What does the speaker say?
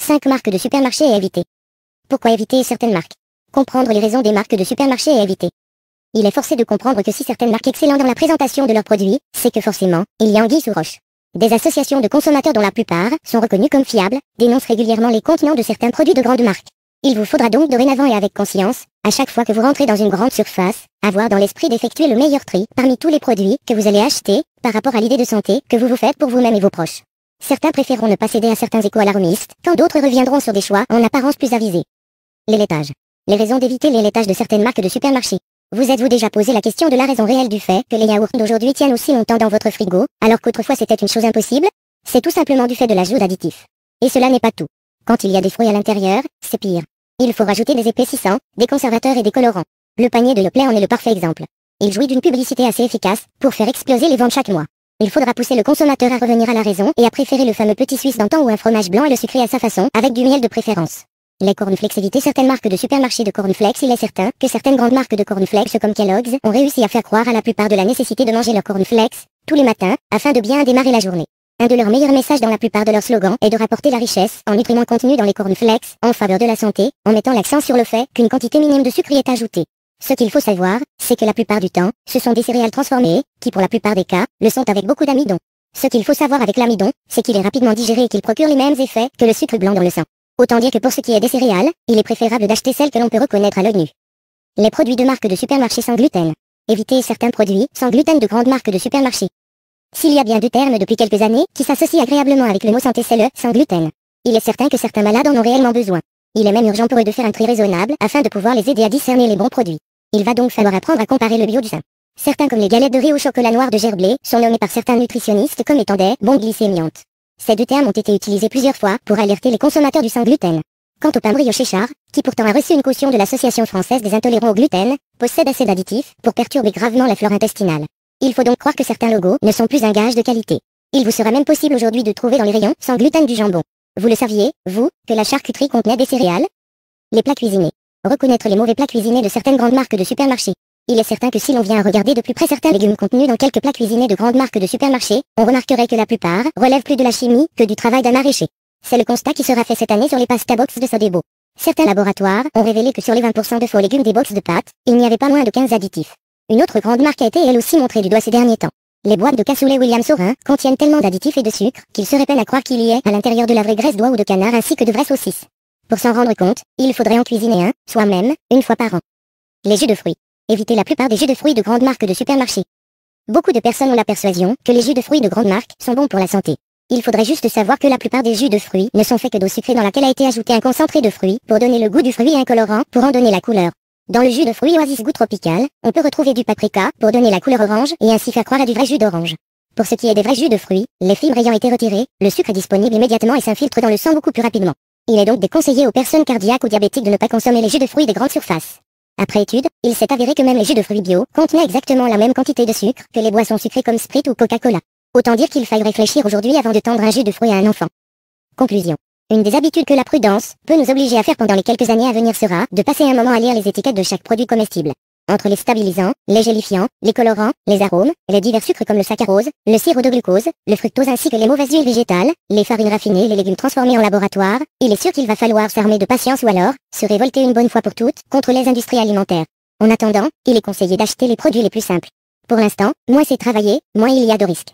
5 marques de supermarchés à éviter. Pourquoi éviter certaines marques? Comprendre les raisons des marques de supermarchés à éviter. Il est forcé de comprendre que si certaines marques excellent dans la présentation de leurs produits, c'est que forcément, il y a anguille sous roche. Des associations de consommateurs dont la plupart sont reconnues comme fiables, dénoncent régulièrement les contenants de certains produits de grandes marques. Il vous faudra donc dorénavant et avec conscience, à chaque fois que vous rentrez dans une grande surface, avoir dans l'esprit d'effectuer le meilleur tri parmi tous les produits que vous allez acheter, par rapport à l'idée de santé que vous vous faites pour vous-même et vos proches. Certains préféreront ne pas céder à certains échos alarmistes, quand d'autres reviendront sur des choix en apparence plus avisés. Les laitages. Les raisons d'éviter les laitages de certaines marques de supermarchés. Vous êtes-vous déjà posé la question de la raison réelle du fait que les yaourts d'aujourd'hui tiennent aussi longtemps dans votre frigo, alors qu'autrefois c'était une chose impossible? C'est tout simplement du fait de l'ajout d'additifs. Et cela n'est pas tout. Quand il y a des fruits à l'intérieur, c'est pire. Il faut rajouter des épaississants, des conservateurs et des colorants. Le panier de Yoplait en est le parfait exemple. Il jouit d'une publicité assez efficace pour faire exploser les ventes chaque mois. Il faudra pousser le consommateur à revenir à la raison et à préférer le fameux petit suisse d'antan ou un fromage blanc et le sucré à sa façon, avec du miel de préférence. Les cornflakes. Éviter certaines marques de supermarchés de cornflakes. Il est certain que certaines grandes marques de cornflakes comme Kellogg's ont réussi à faire croire à la plupart de la nécessité de manger leurs cornflakes tous les matins, afin de bien démarrer la journée. Un de leurs meilleurs messages dans la plupart de leurs slogans est de rapporter la richesse en nutriments contenus dans les cornflakes, en faveur de la santé, en mettant l'accent sur le fait qu'une quantité minime de sucre y est ajoutée. Ce qu'il faut savoir, c'est que la plupart du temps, ce sont des céréales transformées, qui pour la plupart des cas, le sont avec beaucoup d'amidon. Ce qu'il faut savoir avec l'amidon, c'est qu'il est rapidement digéré et qu'il procure les mêmes effets que le sucre blanc dans le sang. Autant dire que pour ce qui est des céréales, il est préférable d'acheter celles que l'on peut reconnaître à l'œil nu. Les produits de marque de supermarché sans gluten. Évitez certains produits sans gluten de grandes marques de supermarché. S'il y a bien deux termes depuis quelques années qui s'associent agréablement avec le mot santé, c'est le sans gluten. Il est certain que certains malades en ont réellement besoin. Il est même urgent pour eux de faire un tri raisonnable afin de pouvoir les aider à discerner les bons produits. Il va donc falloir apprendre à comparer le bio du sain. Certains comme les galettes de riz au chocolat noir de gerblé sont nommés par certains nutritionnistes comme étant des bombes glycémiantes. Ces deux termes ont été utilisés plusieurs fois pour alerter les consommateurs du sans gluten. Quant au pain brioché Char, qui pourtant a reçu une caution de l'Association française des intolérants au gluten, possède assez d'additifs pour perturber gravement la flore intestinale. Il faut donc croire que certains logos ne sont plus un gage de qualité. Il vous sera même possible aujourd'hui de trouver dans les rayons sans gluten du jambon. Vous le saviez, vous, que la charcuterie contenait des céréales? Les plats cuisinés. Reconnaître les mauvais plats cuisinés de certaines grandes marques de supermarchés. Il est certain que si l'on vient à regarder de plus près certains légumes contenus dans quelques plats cuisinés de grandes marques de supermarchés, on remarquerait que la plupart relèvent plus de la chimie que du travail d'un maraîcher. C'est le constat qui sera fait cette année sur les pasta box de Sodebo. Certains laboratoires ont révélé que sur les 20% de faux légumes des box de pâtes, il n'y avait pas moins de 15 additifs. Une autre grande marque a été elle aussi montrée du doigt ces derniers temps. Les boîtes de cassoulet William Saurin contiennent tellement d'additifs et de sucre qu'il serait peine à croire qu'il y ait à l'intérieur de la vraie graisse d'oie ou de canard ainsi que de vraies saucisses. Pour s'en rendre compte, il faudrait en cuisiner un, soi-même, une fois par an. Les jus de fruits. Évitez la plupart des jus de fruits de grandes marques de supermarchés. Beaucoup de personnes ont la persuasion que les jus de fruits de grandes marques sont bons pour la santé. Il faudrait juste savoir que la plupart des jus de fruits ne sont faits que d'eau sucrée dans laquelle a été ajouté un concentré de fruits pour donner le goût du fruit et un colorant pour en donner la couleur. Dans le jus de fruits Oasis goût tropical, on peut retrouver du paprika pour donner la couleur orange et ainsi faire croire à du vrai jus d'orange. Pour ce qui est des vrais jus de fruits, les fibres ayant été retirées, le sucre est disponible immédiatement et s'infiltre dans le sang beaucoup plus rapidement. Il est donc déconseillé aux personnes cardiaques ou diabétiques de ne pas consommer les jus de fruits des grandes surfaces. Après étude, il s'est avéré que même les jus de fruits bio contenaient exactement la même quantité de sucre que les boissons sucrées comme Sprite ou Coca-Cola. Autant dire qu'il faille réfléchir aujourd'hui avant de tendre un jus de fruits à un enfant. Conclusion. Une des habitudes que la prudence peut nous obliger à faire pendant les quelques années à venir sera de passer un moment à lire les étiquettes de chaque produit comestible. Entre les stabilisants, les gélifiants, les colorants, les arômes, les divers sucres comme le saccharose, le sirop de glucose, le fructose ainsi que les mauvaises huiles végétales, les farines raffinées et les légumes transformés en laboratoire, il est sûr qu'il va falloir s'armer de patience ou alors se révolter une bonne fois pour toutes contre les industries alimentaires. En attendant, il est conseillé d'acheter les produits les plus simples. Pour l'instant, moins c'est travaillé, moins il y a de risques.